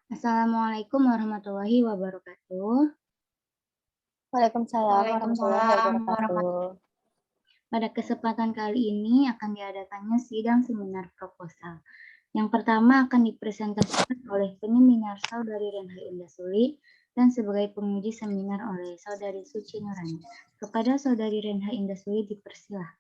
Assalamualaikum warahmatullahi wabarakatuh. Waalaikumsalam warahmatullahi Waalaikumsalam wabarakatuh. Pada kesempatan kali ini akan diadakannya sidang seminar proposal. Yang pertama akan dipresentasikan oleh penyeminar Saudari Renha Indah Suli dan sebagai penguji seminar oleh Saudari Suci Nurani. Kepada Saudari Renha Indah Suli dipersilahkan.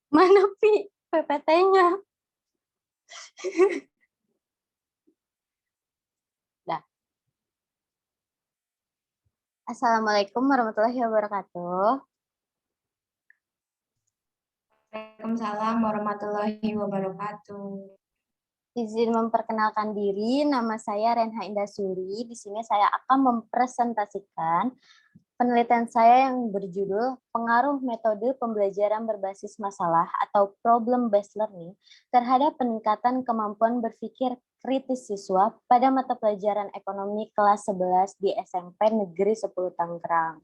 Mana PPT-nya? Dah. Assalamualaikum warahmatullahi wabarakatuh. Waalaikumsalam warahmatullahi wabarakatuh. Izin memperkenalkan diri, nama saya Renha Indah Suli. Di sini saya akan mempresentasikan penelitian saya yang berjudul Pengaruh Metode Pembelajaran Berbasis Masalah atau Problem-Based Learning terhadap peningkatan kemampuan berpikir kritis siswa pada mata pelajaran ekonomi kelas 11 di SMP Negeri 10 Tangerang.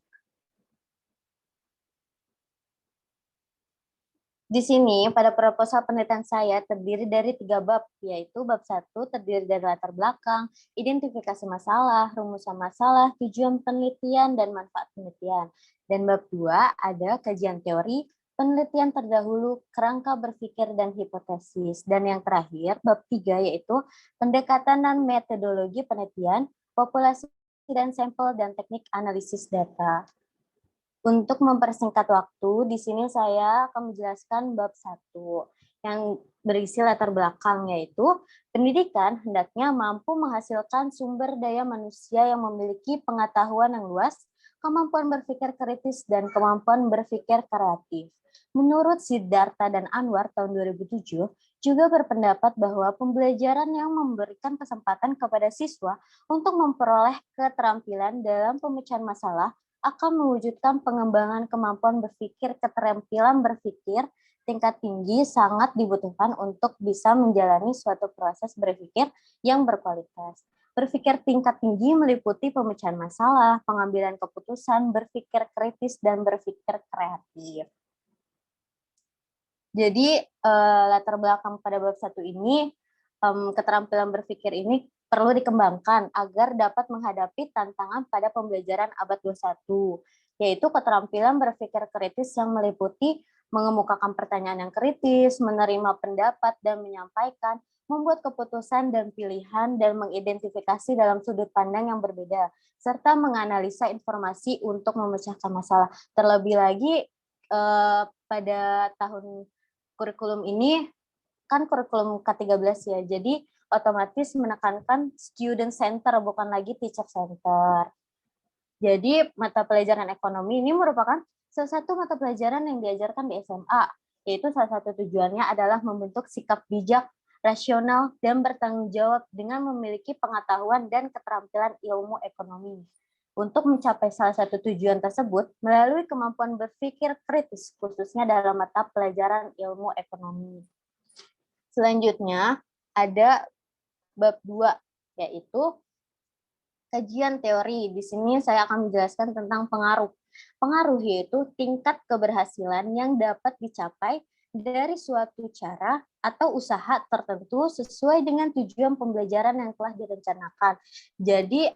Di sini, pada proposal penelitian saya terdiri dari 3 bab, yaitu bab 1 terdiri dari latar belakang, identifikasi masalah, rumusan masalah, tujuan penelitian, dan manfaat penelitian. Dan bab 2 ada kajian teori, penelitian terdahulu, kerangka berpikir, dan hipotesis. Dan yang terakhir, bab 3 yaitu pendekatan dan metodologi penelitian, populasi dan sampel, dan teknik analisis data. Untuk mempersingkat waktu, di sini saya akan menjelaskan bab 1 yang berisi latar belakang, yaitu pendidikan hendaknya mampu menghasilkan sumber daya manusia yang memiliki pengetahuan yang luas, kemampuan berpikir kritis, dan kemampuan berpikir kreatif. Menurut Siddhartha dan Anwar tahun 2007, juga berpendapat bahwa pembelajaran yang memberikan kesempatan kepada siswa untuk memperoleh keterampilan dalam pemecahan masalah akan mewujudkan pengembangan kemampuan berpikir. Keterampilan berpikir tingkat tinggi sangat dibutuhkan untuk bisa menjalani suatu proses berpikir yang berkualitas. Berpikir tingkat tinggi meliputi pemecahan masalah, pengambilan keputusan, berpikir kritis, dan berpikir kreatif. Jadi latar belakang pada bab 1 ini, keterampilan berpikir ini perlu dikembangkan agar dapat menghadapi tantangan pada pembelajaran abad 21, yaitu keterampilan berpikir kritis yang meliputi mengemukakan pertanyaan yang kritis, menerima pendapat dan menyampaikan, membuat keputusan dan pilihan, dan mengidentifikasi dalam sudut pandang yang berbeda, serta menganalisa informasi untuk memecahkan masalah. Terlebih lagi pada tahun kurikulum ini kan kurikulum K13 ya, jadi otomatis menekankan student center bukan lagi teacher center. Jadi mata pelajaran ekonomi ini merupakan salah satu mata pelajaran yang diajarkan di SMA, yaitu salah satu tujuannya adalah membentuk sikap bijak, rasional, dan bertanggung jawab dengan memiliki pengetahuan dan keterampilan ilmu ekonomi. Untuk mencapai salah satu tujuan tersebut, melalui kemampuan berpikir kritis, khususnya dalam mata pelajaran ilmu ekonomi. Selanjutnya, ada bab 2, yaitu kajian teori. Di sini saya akan menjelaskan tentang pengaruh. Pengaruh yaitu tingkat keberhasilan yang dapat dicapai dari suatu cara atau usaha tertentu sesuai dengan tujuan pembelajaran yang telah direncanakan. Jadi,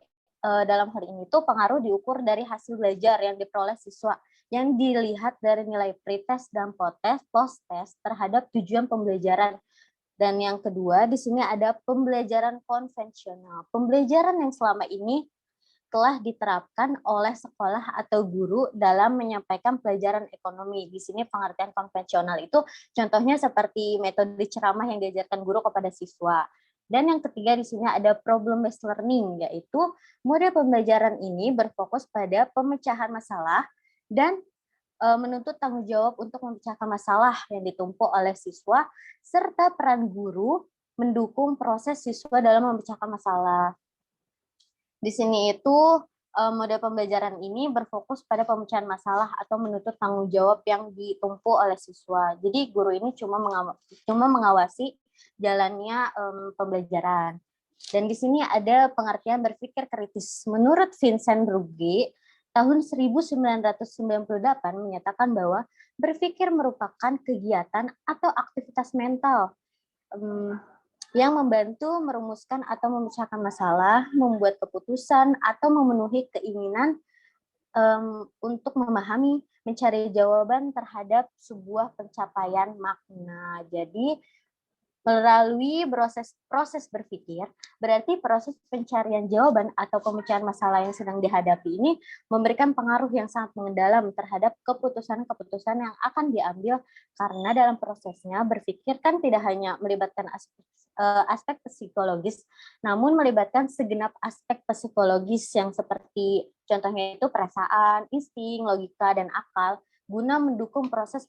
dalam hal ini tuh pengaruh diukur dari hasil belajar yang diperoleh siswa, yang dilihat dari nilai pretest dan post-test terhadap tujuan pembelajaran. Dan yang kedua, di sini ada pembelajaran konvensional. Pembelajaran yang selama ini telah diterapkan oleh sekolah atau guru dalam menyampaikan pelajaran ekonomi. Di sini pengertian konvensional itu contohnya seperti metode ceramah yang diajarkan guru kepada siswa. Dan yang ketiga di sini ada problem-based learning, yaitu model pembelajaran ini berfokus pada pemecahan masalah dan menuntut tanggung jawab untuk memecahkan masalah yang ditumpuk oleh siswa, serta peran guru mendukung proses siswa dalam memecahkan masalah. Di sini itu model pembelajaran ini berfokus pada pemecahan masalah atau menuntut tanggung jawab yang ditumpuk oleh siswa. Jadi guru ini cuma mengawasi jalannya pembelajaran. Dan di sini ada pengertian berpikir kritis. Menurut Vincent Brugge, tahun 1998 menyatakan bahwa berpikir merupakan kegiatan atau aktivitas mental yang membantu merumuskan atau memecahkan masalah, membuat keputusan, atau memenuhi keinginan untuk memahami, mencari jawaban terhadap sebuah pencapaian makna. Jadi melalui proses berpikir, berarti proses pencarian jawaban atau pemecahan masalah yang sedang dihadapi ini memberikan pengaruh yang sangat mendalam terhadap keputusan-keputusan yang akan diambil, karena dalam prosesnya berpikir kan tidak hanya melibatkan aspek psikologis, namun melibatkan segenap aspek psikologis yang seperti contohnya itu perasaan, insting, logika, dan akal, guna mendukung proses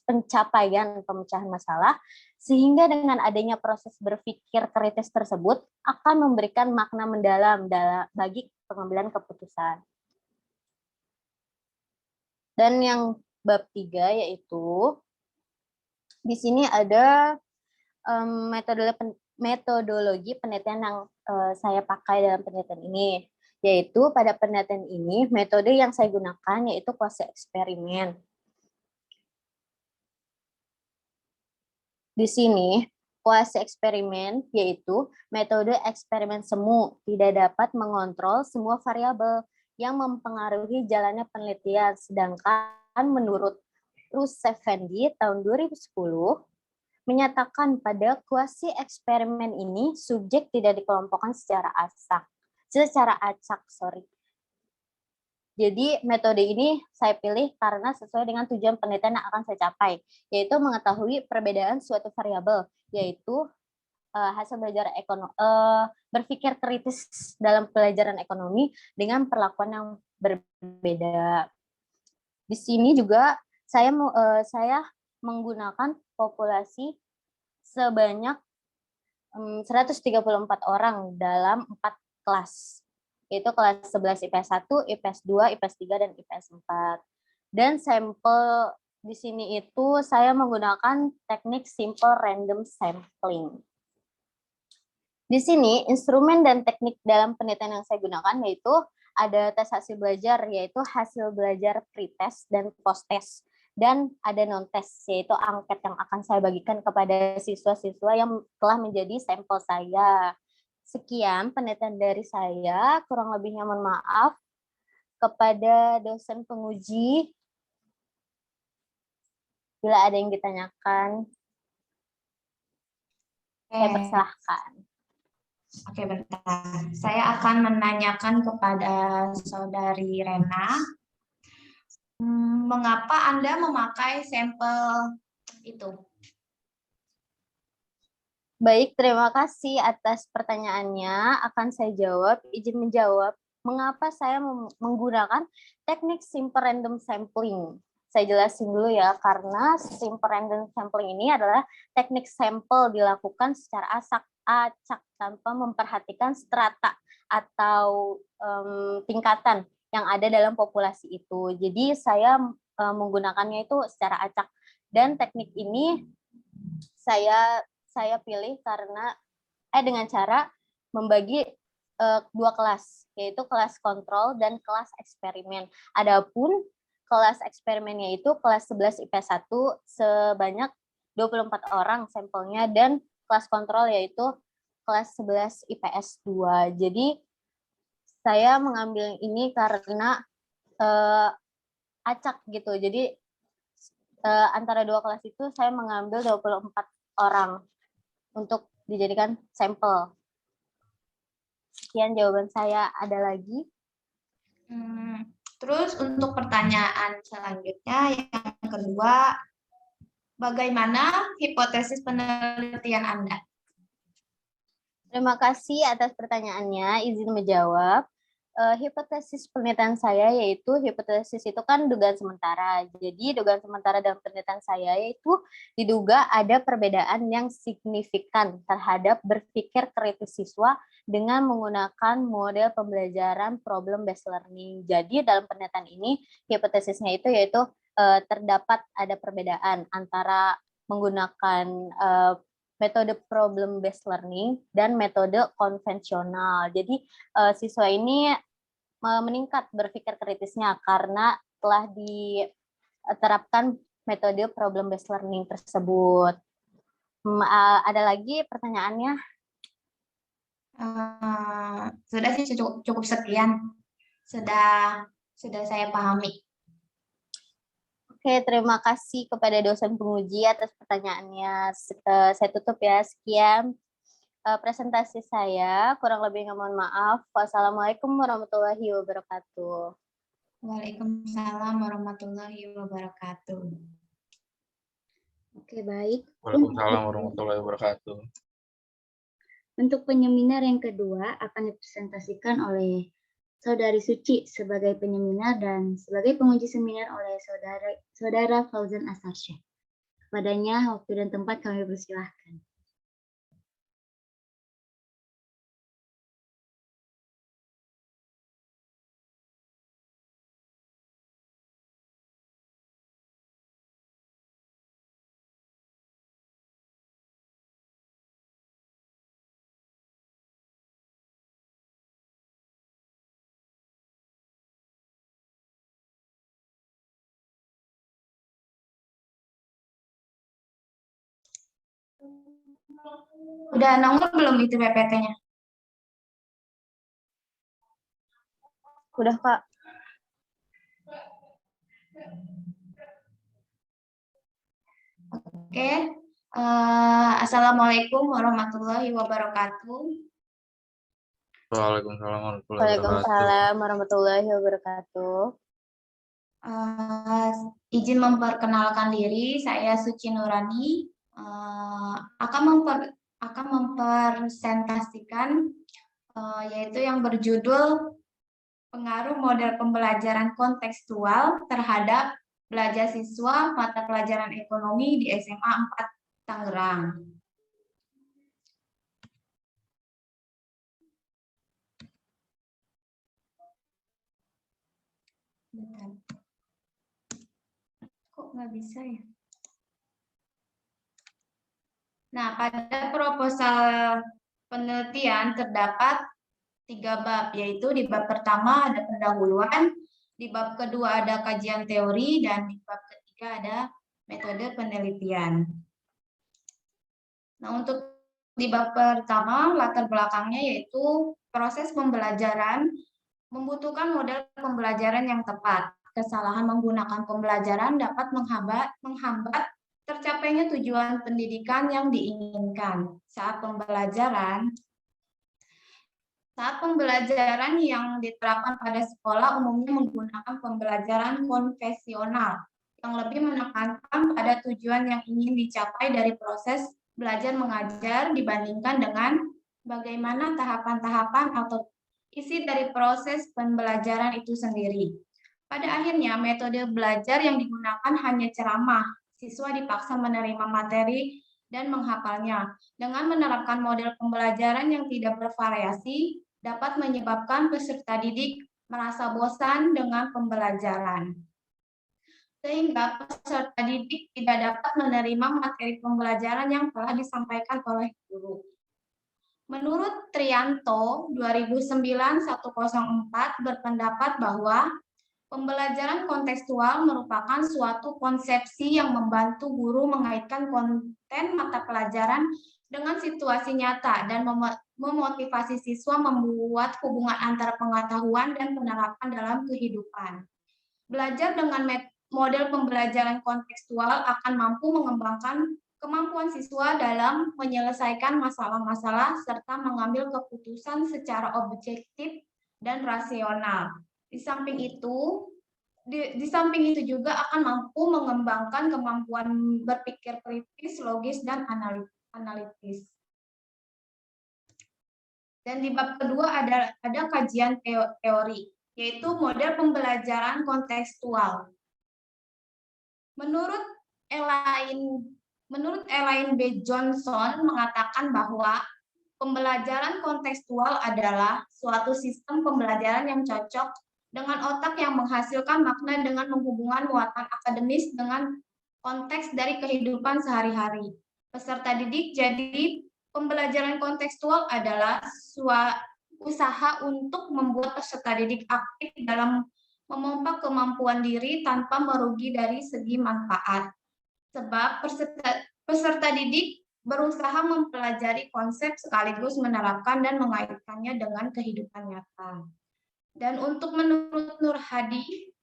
pencapaian pemecahan masalah, sehingga dengan adanya proses berpikir kritis tersebut akan memberikan makna mendalam bagi pengambilan keputusan. Dan yang bab 3 yaitu di sini ada metodologi penelitian yang saya pakai dalam penelitian ini, yaitu pada penelitian ini metode yang saya gunakan yaitu kuasi eksperimen. Di sini, kuasi eksperimen yaitu metode eksperimen semu, tidak dapat mengontrol semua variabel yang mempengaruhi jalannya penelitian. Sedangkan menurut Ruth Effendi tahun 2010, menyatakan pada kuasi eksperimen ini subjek tidak dikelompokkan secara acak. Jadi metode ini saya pilih karena sesuai dengan tujuan penelitian yang akan saya capai, yaitu mengetahui perbedaan suatu variabel, yaitu hasil belajar berpikir kritis dalam pelajaran ekonomi dengan perlakuan yang berbeda. Di sini juga saya menggunakan populasi sebanyak 134 orang dalam 4 kelas, yaitu kelas 11 IPS 1, IPS 2, IPS 3, dan IPS 4. Dan sampel di sini itu saya menggunakan teknik simple random sampling. Di sini instrumen dan teknik dalam penelitian yang saya gunakan yaitu ada tes hasil belajar, yaitu hasil belajar pretest dan post-test. Dan ada non-test, yaitu angket yang akan saya bagikan kepada siswa-siswa yang telah menjadi sampel saya. Sekian penelitian dari saya, kurang lebihnya mohon maaf. Kepada dosen penguji, bila ada yang ditanyakan, saya persilahkan. Oke, bentar. Saya akan menanyakan kepada Saudari Rena, mengapa Anda memakai sampel itu? Baik, terima kasih atas pertanyaannya. Akan saya jawab, izin menjawab, mengapa saya menggunakan teknik simple random sampling. Saya jelasin dulu ya, karena simple random sampling ini adalah teknik sampel dilakukan secara acak tanpa memperhatikan strata atau tingkatan yang ada dalam populasi itu. Jadi saya menggunakannya itu secara acak. Dan teknik ini saya pilih karena dengan cara membagi 2 kelas, yaitu kelas kontrol dan kelas eksperimen. Adapun kelas eksperimennya itu kelas 11 IPS 1 sebanyak 24 orang sampelnya, dan kelas kontrol yaitu kelas 11 IPS 2. Jadi saya mengambil ini karena acak gitu. Jadi antara 2 kelas itu saya mengambil 24 orang untuk dijadikan sampel. Sekian jawaban saya. Ada lagi? Terus untuk pertanyaan selanjutnya, yang kedua, bagaimana hipotesis penelitian Anda? Terima kasih atas pertanyaannya. Izin menjawab. Hipotesis penelitian saya yaitu, hipotesis itu kan dugaan sementara. Jadi dugaan sementara dalam penelitian saya yaitu diduga ada perbedaan yang signifikan terhadap berpikir kritis siswa dengan menggunakan model pembelajaran problem based learning. Jadi dalam penelitian ini hipotesisnya itu yaitu terdapat ada perbedaan antara menggunakan metode problem based learning, dan metode konvensional. Jadi siswa ini meningkat berpikir kritisnya karena telah diterapkan metode problem based learning tersebut. Ada lagi pertanyaannya? Sudah sih cukup sekian. Sudah saya pahami. Oke, terima kasih kepada dosen penguji atas pertanyaannya. Saya tutup ya. Sekian presentasi saya. Kurang lebihnya mohon maaf. Wassalamualaikum warahmatullahi wabarakatuh. Waalaikumsalam warahmatullahi wabarakatuh. Oke, baik. Waalaikumsalam warahmatullahi wabarakatuh. Untuk penyeminar yang kedua akan dipresentasikan oleh Saudari Suci sebagai penyeminar dan sebagai penguji seminar oleh Saudara Fauzan Asarsyah. Kepadanya waktu dan tempat kami persilahkan. Udah nongol belum itu PPT-nya? Udah, Kak. Oke. Assalamualaikum warahmatullahi wabarakatuh. Waalaikumsalam warahmatullahi wabarakatuh. Waalaikumsalam warahmatullahi wabarakatuh. Izin memperkenalkan diri, saya Suci Nurani. Akan mempresentasikan yaitu yang berjudul pengaruh model pembelajaran kontekstual terhadap belajar siswa mata pelajaran ekonomi di SMA 4 Tangerang. Bentar. Kok nggak bisa ya? Nah, pada proposal penelitian terdapat 3 bab, yaitu di bab pertama ada pendahuluan, di bab kedua ada kajian teori, dan di bab ketiga ada metode penelitian. Nah, untuk di bab pertama, latar belakangnya yaitu proses pembelajaran membutuhkan model pembelajaran yang tepat. Kesalahan menggunakan pembelajaran dapat menghambat tercapainya tujuan pendidikan yang diinginkan. Saat pembelajaran yang diterapkan pada sekolah umumnya menggunakan pembelajaran konvensional yang lebih menekankan pada tujuan yang ingin dicapai dari proses belajar mengajar dibandingkan dengan bagaimana tahapan-tahapan atau isi dari proses pembelajaran itu sendiri. Pada akhirnya, metode belajar yang digunakan hanya ceramah. Siswa dipaksa menerima materi dan menghafalnya. Dengan menerapkan model pembelajaran yang tidak bervariasi, dapat menyebabkan peserta didik merasa bosan dengan pembelajaran. Sehingga peserta didik tidak dapat menerima materi pembelajaran yang telah disampaikan oleh guru. Menurut Trianto 2009-104 berpendapat bahwa pembelajaran kontekstual merupakan suatu konsepsi yang membantu guru mengaitkan konten mata pelajaran dengan situasi nyata dan memotivasi siswa membuat hubungan antara pengetahuan dan penerapan dalam kehidupan. Belajar dengan model pembelajaran kontekstual akan mampu mengembangkan kemampuan siswa dalam menyelesaikan masalah-masalah serta mengambil keputusan secara objektif dan rasional. Di samping itu juga akan mampu mengembangkan kemampuan berpikir kritis, logis, dan analitis. Dan di bab kedua ada kajian teori, yaitu model pembelajaran kontekstual. Menurut Elaine B. Johnson mengatakan bahwa pembelajaran kontekstual adalah suatu sistem pembelajaran yang cocok dengan otak yang menghasilkan makna dengan menghubungkan muatan akademis dengan konteks dari kehidupan sehari-hari. peserta didik. Jadi pembelajaran kontekstual adalah usaha untuk membuat peserta didik aktif dalam memompa kemampuan diri tanpa merugi dari segi manfaat. Sebab peserta didik berusaha mempelajari konsep sekaligus menerapkan dan mengaitkannya dengan kehidupan nyata. Dan untuk menurut Nur Hadi,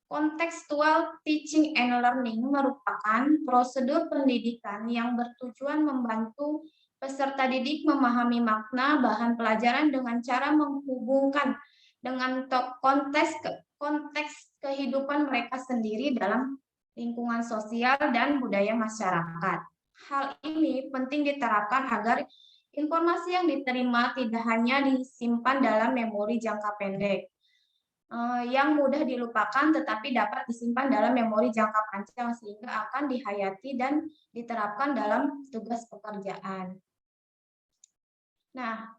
contextual teaching and learning merupakan prosedur pendidikan yang bertujuan membantu peserta didik memahami makna bahan pelajaran dengan cara menghubungkan dengan konteks kehidupan mereka sendiri dalam lingkungan sosial dan budaya masyarakat. Hal ini penting diterapkan agar informasi yang diterima tidak hanya disimpan dalam memori jangka pendek, yang mudah dilupakan tetapi dapat disimpan dalam memori jangka panjang sehingga akan dihayati dan diterapkan dalam tugas pekerjaan. Nah,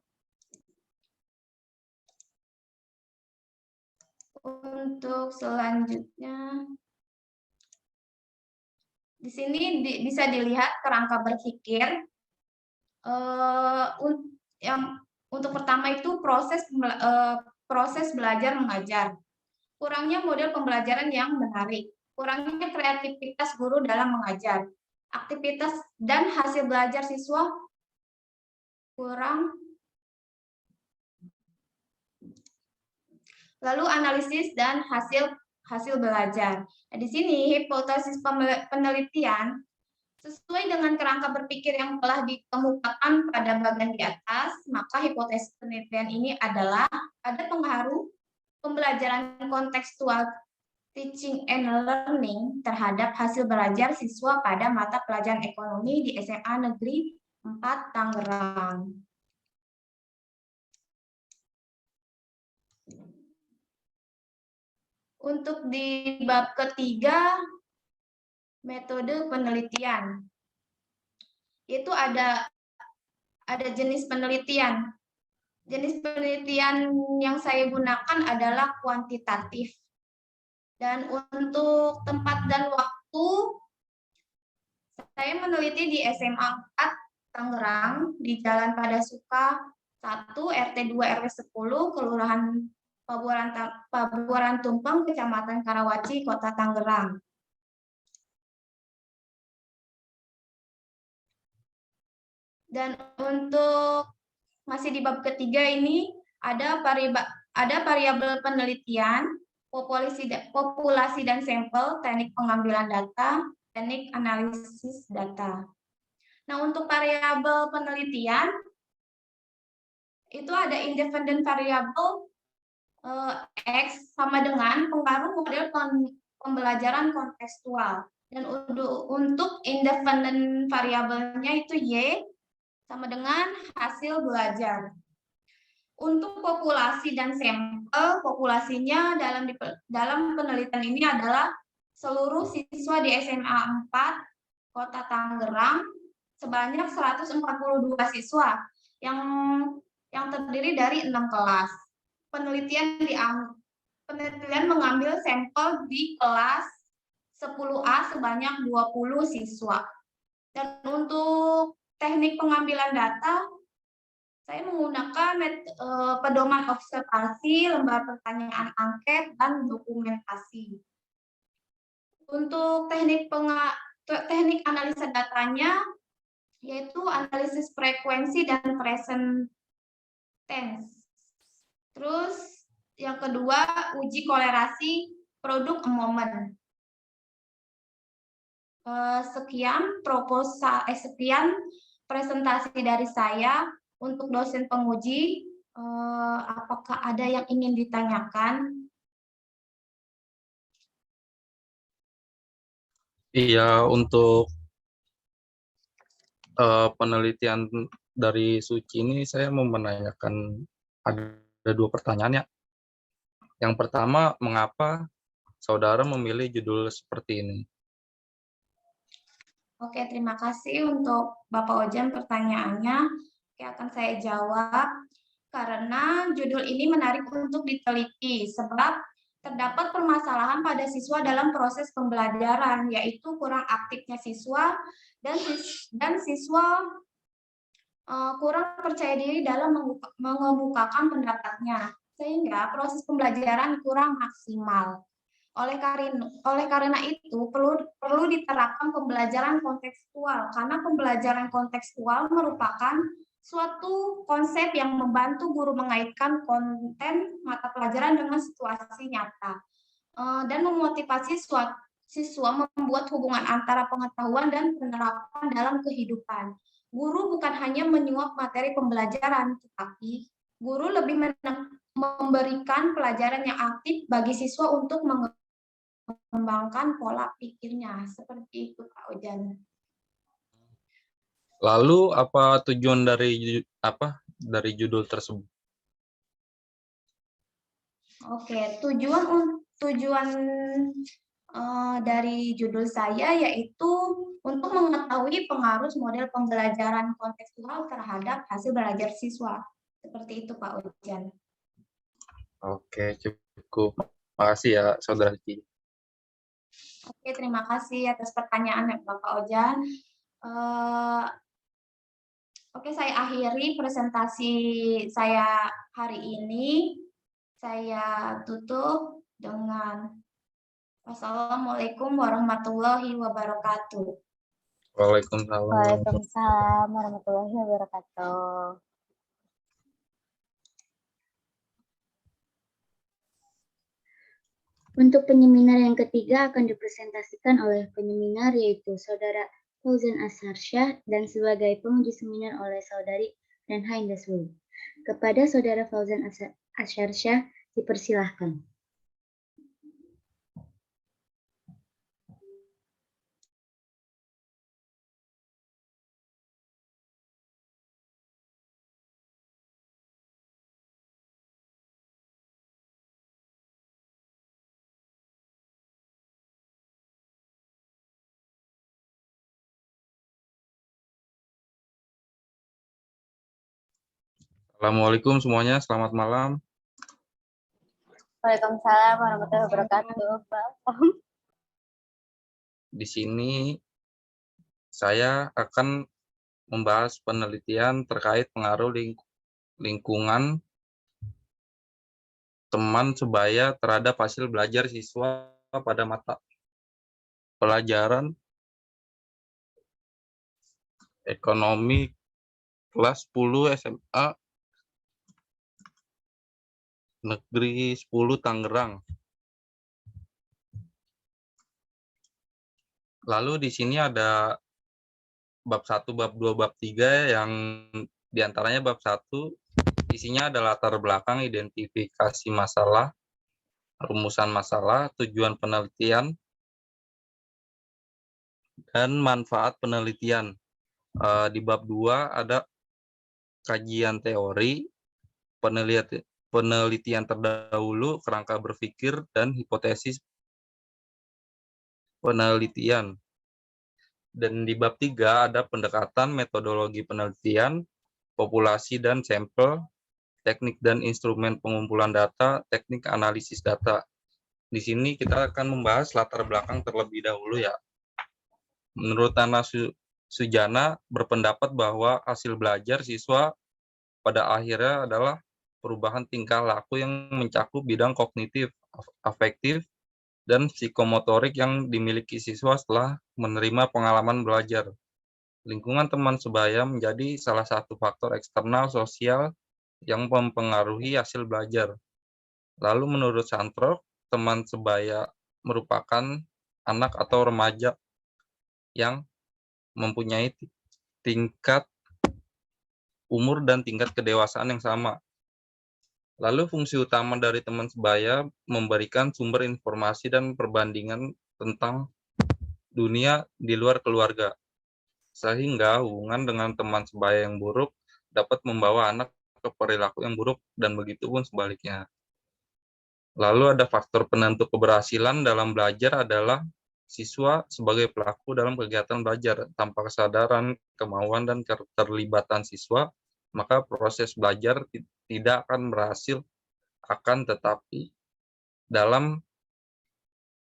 untuk selanjutnya, di sini bisa dilihat kerangka berpikir. Yang untuk pertama itu proses belajar mengajar. Kurangnya model pembelajaran yang menarik, kurangnya kreativitas guru dalam mengajar, aktivitas dan hasil belajar siswa kurang. Lalu analisis dan hasil belajar. Nah, di sini hipotesis penelitian sesuai dengan kerangka berpikir yang telah dikemukakan pada bagian di atas, maka hipotesis penelitian ini adalah ada pengaruh pembelajaran kontekstual teaching and learning terhadap hasil belajar siswa pada mata pelajaran ekonomi di SMA Negeri 4 Tangerang. Untuk di bab ketiga, metode penelitian. Itu ada jenis penelitian. Jenis penelitian yang saya gunakan adalah kuantitatif. Dan untuk tempat dan waktu, saya meneliti di SMA 4 Tangerang, di Jalan Padasuka 1, RT 2 RW 10, Kelurahan Pabuaran Tumpeng, Kecamatan Karawaci, Kota Tangerang. Dan untuk masih di bab ketiga ini ada variabel penelitian, populasi dan sampel, teknik pengambilan data, teknik analisis data. Nah, untuk variabel penelitian itu ada independent variable X sama dengan pengaruh model pembelajaran kontekstual. Dan untuk independent variabelnya itu Y sama dengan hasil belajar. Untuk populasi dan sampel, populasinya dalam penelitian ini adalah seluruh siswa di SMA 4 Kota Tangerang sebanyak 142 siswa yang terdiri dari 6 kelas. Penelitian mengambil sampel di kelas 10A sebanyak 20 siswa. Dan untuk teknik pengambilan data, saya menggunakan pedoman observasi, lembar pertanyaan angket, dan dokumentasi. Untuk teknik analisa datanya, yaitu analisis frekuensi dan present tense. Terus yang kedua, uji kolerasi produk moment. Sekian presentasi dari saya. Untuk dosen penguji, apakah ada yang ingin ditanyakan? Iya, untuk penelitian dari Suci ini saya mau menanyakan, ada 2 pertanyaan ya. Yang pertama, mengapa saudara memilih judul seperti ini? Oke, terima kasih untuk Bapak Ojan pertanyaannya. Oke, akan saya jawab. Karena judul ini menarik untuk diteliti, sebab terdapat permasalahan pada siswa dalam proses pembelajaran, yaitu kurang aktifnya siswa dan siswa kurang percaya diri dalam mengemukakan pendapatnya, sehingga proses pembelajaran kurang maksimal. Oleh karena itu perlu diterapkan pembelajaran kontekstual, karena pembelajaran kontekstual merupakan suatu konsep yang membantu guru mengaitkan konten mata pelajaran dengan situasi nyata dan memotivasi siswa membuat hubungan antara pengetahuan dan penerapan dalam kehidupan. Guru bukan hanya menyuap materi pembelajaran, tetapi guru lebih memberikan pelajaran yang aktif bagi siswa untuk mengembangkan pola pikirnya. Seperti itu, Kak Ojan. Lalu apa tujuan dari judul tersebut? Oke, tujuan dari judul saya yaitu untuk mengetahui pengaruh model pembelajaran kontekstual terhadap hasil belajar siswa. Seperti itu, Pak Ojan. Oke, cukup. Makasih ya, Saudara Ki. Oke, terima kasih atas pertanyaan Bapak Ojan. Oke, saya akhiri presentasi saya hari ini. Saya tutup dengan wassalamualaikum warahmatullahi wabarakatuh. Waalaikumsalam. Waalaikumsalam warahmatullahi wabarakatuh. Untuk penyeminar yang ketiga akan dipresentasikan oleh penyeminar yaitu Saudara Fauzan Asharsyah dan sebagai penguji seminar oleh Saudari Renha Indasuli. Kepada Saudara Fauzan Asharsyah dipersilahkan. Assalamualaikum semuanya, selamat malam. Waalaikumsalam warahmatullahi wabarakatuh, Pak. Di sini saya akan membahas penelitian terkait pengaruh lingkungan teman sebaya terhadap hasil belajar siswa pada mata pelajaran ekonomi kelas 10 SMA Negeri 10 Tangerang. Lalu di sini ada bab 1, bab 2, bab 3 yang diantaranya bab 1 isinya ada latar belakang, identifikasi masalah, rumusan masalah, tujuan penelitian, dan manfaat penelitian. Di bab 2 ada kajian teori, penelitian terdahulu, kerangka berpikir, dan hipotesis penelitian. Dan di bab 3 ada pendekatan metodologi penelitian, populasi dan sampel, teknik dan instrumen pengumpulan data, teknik analisis data. Di sini kita akan membahas latar belakang terlebih dahulu ya. Menurut Nana Sujana berpendapat bahwa hasil belajar siswa pada akhirnya adalah perubahan tingkah laku yang mencakup bidang kognitif, afektif, dan psikomotorik yang dimiliki siswa setelah menerima pengalaman belajar. Lingkungan teman sebaya menjadi salah satu faktor eksternal sosial yang mempengaruhi hasil belajar. Lalu menurut Santrok, teman sebaya merupakan anak atau remaja yang mempunyai tingkat umur dan tingkat kedewasaan yang sama. Lalu fungsi utama dari teman sebaya memberikan sumber informasi dan perbandingan tentang dunia di luar keluarga, sehingga hubungan dengan teman sebaya yang buruk dapat membawa anak ke perilaku yang buruk dan begitu pun sebaliknya. Lalu ada faktor penentu keberhasilan dalam belajar adalah siswa sebagai pelaku dalam kegiatan belajar. Tanpa kesadaran, kemauan, dan keterlibatan siswa, maka proses belajar tidak akan berhasil. Akan tetapi, dalam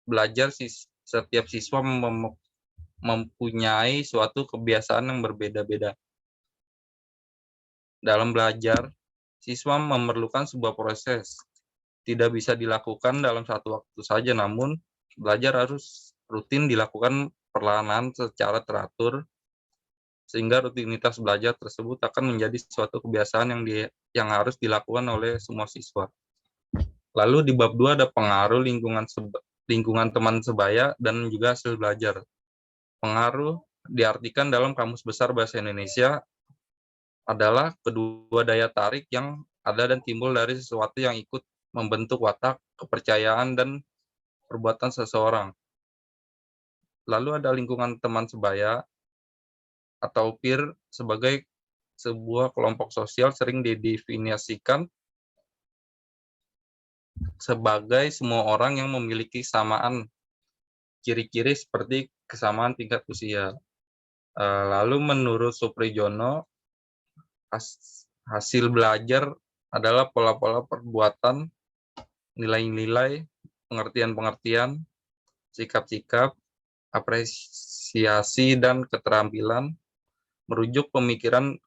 belajar setiap siswa mempunyai suatu kebiasaan yang berbeda-beda. Dalam belajar, siswa memerlukan sebuah proses. Tidak bisa dilakukan dalam satu waktu saja, namun belajar harus rutin dilakukan perlahan secara teratur, sehingga rutinitas belajar tersebut akan menjadi suatu kebiasaan yang harus dilakukan oleh semua siswa. Lalu di bab 2 ada pengaruh lingkungan teman sebaya dan juga hasil belajar. Pengaruh diartikan dalam Kamus Besar Bahasa Indonesia adalah kedua daya tarik yang ada dan timbul dari sesuatu yang ikut membentuk watak, kepercayaan, dan perbuatan seseorang. Lalu ada lingkungan teman sebaya atau peer sebagai sebuah kelompok sosial sering didefinisikan sebagai semua orang yang memiliki kesamaan ciri-ciri seperti kesamaan tingkat usia. Lalu menurut Suprijono, hasil belajar adalah pola-pola perbuatan, nilai-nilai, pengertian-pengertian, sikap-sikap, apresiasi, dan keterampilan. Merujuk pemikiran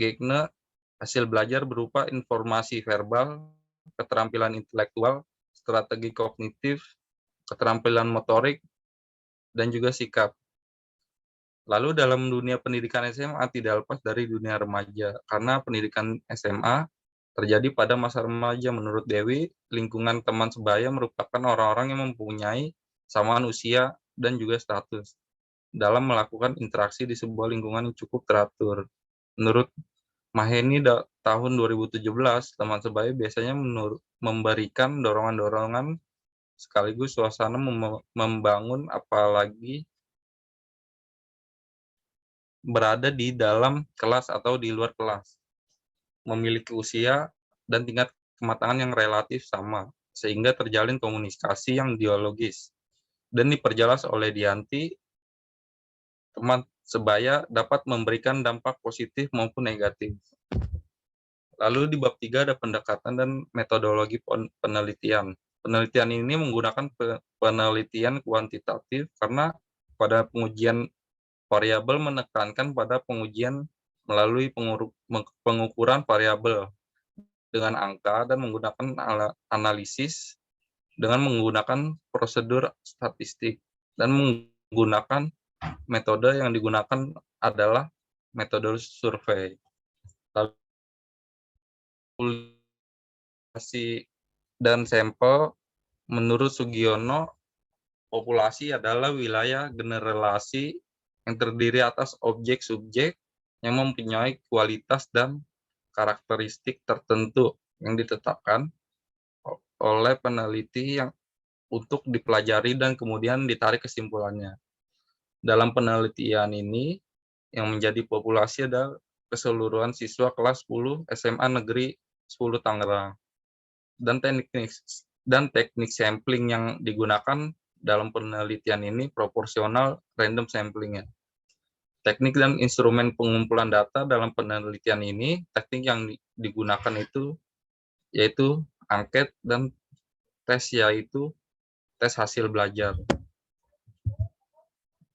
Gegne, hasil belajar berupa informasi verbal, keterampilan intelektual, strategi kognitif, keterampilan motorik, dan juga sikap. Lalu dalam dunia pendidikan SMA tidak lepas dari dunia remaja, karena pendidikan SMA terjadi pada masa remaja. Menurut Dewi, lingkungan teman sebaya merupakan orang-orang yang mempunyai kesamaan usia dan juga status dalam melakukan interaksi di sebuah lingkungan yang cukup teratur. Menurut Maheni tahun 2017, teman sebaya biasanya memberikan dorongan-dorongan sekaligus suasana membangun, apalagi berada di dalam kelas atau di luar kelas. Memiliki usia dan tingkat kematangan yang relatif sama, sehingga terjalin komunikasi yang dialogis. Dan diperjelas oleh Dianti, teman sebaya dapat memberikan dampak positif maupun negatif. Lalu di bab 3 ada pendekatan dan metodologi penelitian. Penelitian ini menggunakan penelitian kuantitatif karena pada pengujian variabel menekankan pada pengujian melalui pengukuran variabel dengan angka dan menggunakan analisis dengan menggunakan prosedur statistik dan menggunakan metode yang digunakan adalah metode survei. Lalu populasi dan sampel, menurut Sugiono, populasi adalah wilayah generalisasi yang terdiri atas objek-subjek yang mempunyai kualitas dan karakteristik tertentu yang ditetapkan oleh peneliti yang untuk dipelajari dan kemudian ditarik kesimpulannya. Dalam penelitian ini, yang menjadi populasi adalah keseluruhan siswa kelas 10 SMA Negeri 10 Tangerang. Dan teknik sampling yang digunakan dalam penelitian ini proporsional random samplingnya. Teknik dan instrumen pengumpulan data dalam penelitian ini, teknik yang digunakan itu yaitu angket dan tes, yaitu tes hasil belajar.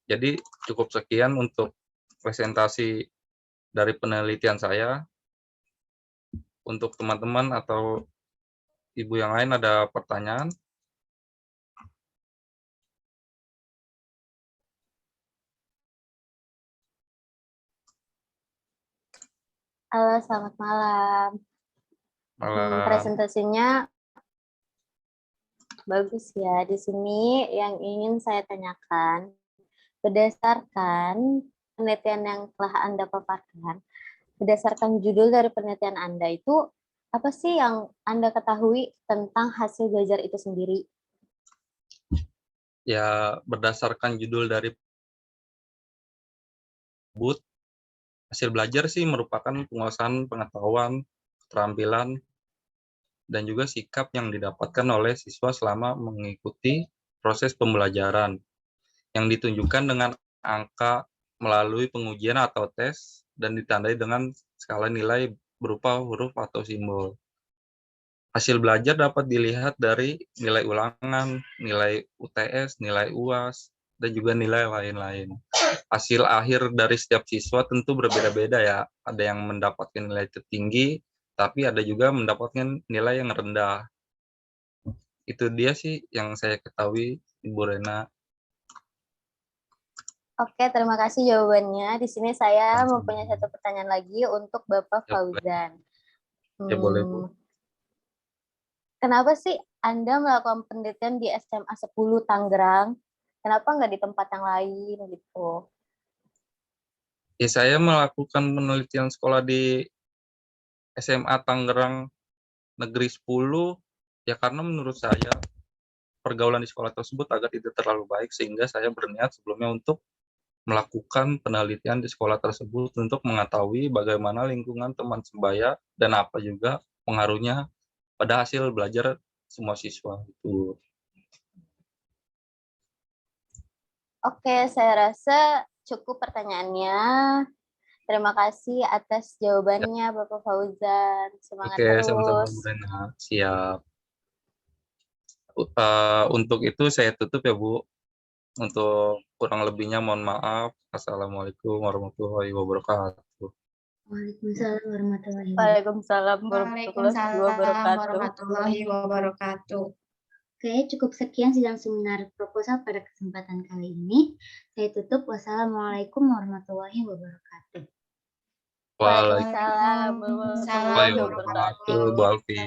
Jadi cukup sekian untuk presentasi dari penelitian saya. Untuk teman-teman atau ibu yang lain ada pertanyaan? Halo, selamat malam. Presentasinya bagus ya. Di sini yang ingin saya tanyakan, berdasarkan penelitian yang telah Anda paparkan, berdasarkan judul dari penelitian Anda itu, apa sih yang Anda ketahui tentang hasil belajar itu sendiri? Ya, berdasarkan judul dari BUT, hasil belajar sih merupakan penguasaan pengetahuan, keterampilan, dan juga sikap yang didapatkan oleh siswa selama mengikuti proses pembelajaran yang ditunjukkan dengan angka melalui pengujian atau tes dan ditandai dengan skala nilai berupa huruf atau simbol. Hasil belajar dapat dilihat dari nilai ulangan, nilai UTS, nilai UAS, dan juga nilai lain-lain. Hasil akhir dari setiap siswa tentu berbeda-beda ya. Ada yang mendapatkan nilai tertinggi, tapi ada juga mendapatkan nilai yang rendah. Itu dia sih yang saya ketahui, Ibu Rena. Oke, terima kasih jawabannya. Di sini saya Sama-sama. mempunyai satu pertanyaan lagi untuk Bapak Ya, boleh. Fauzan. Ya, boleh, Bu. Kenapa sih Anda melakukan penelitian di SMA 10 Tangerang? Kenapa nggak di tempat yang lain gitu? Ya, saya melakukan penelitian sekolah di SMA Tangerang Negeri 10, ya karena menurut saya pergaulan di sekolah tersebut agak tidak terlalu baik, sehingga saya berniat sebelumnya untuk melakukan penelitian di sekolah tersebut untuk mengetahui bagaimana lingkungan teman sebaya dan apa juga pengaruhnya pada hasil belajar semua siswa itu. Oke, saya rasa cukup pertanyaannya. Terima kasih atas jawabannya, Bapak Fauzan. Semangat Oke, sama-sama Bu terus. Rena. Siap. Untuk itu saya tutup ya Bu. Untuk kurang lebihnya mohon maaf. Assalamualaikum warahmatullahi wabarakatuh. Waalaikumsalam warahmatullahi wabarakatuh. Waalaikumsalam warahmatullahi Waalaikumsalam wabarakatuh. warahmatullahi wabarakatuh. Oke, cukup sekian sidang seminar proposal pada kesempatan kali ini. Saya tutup. Wassalamualaikum warahmatullahi wabarakatuh. Waalaikumsalam warahmatullahi Waalaikumsalam warahmatullahi wabarakatuh. wabarakatuh, Bu Alfi.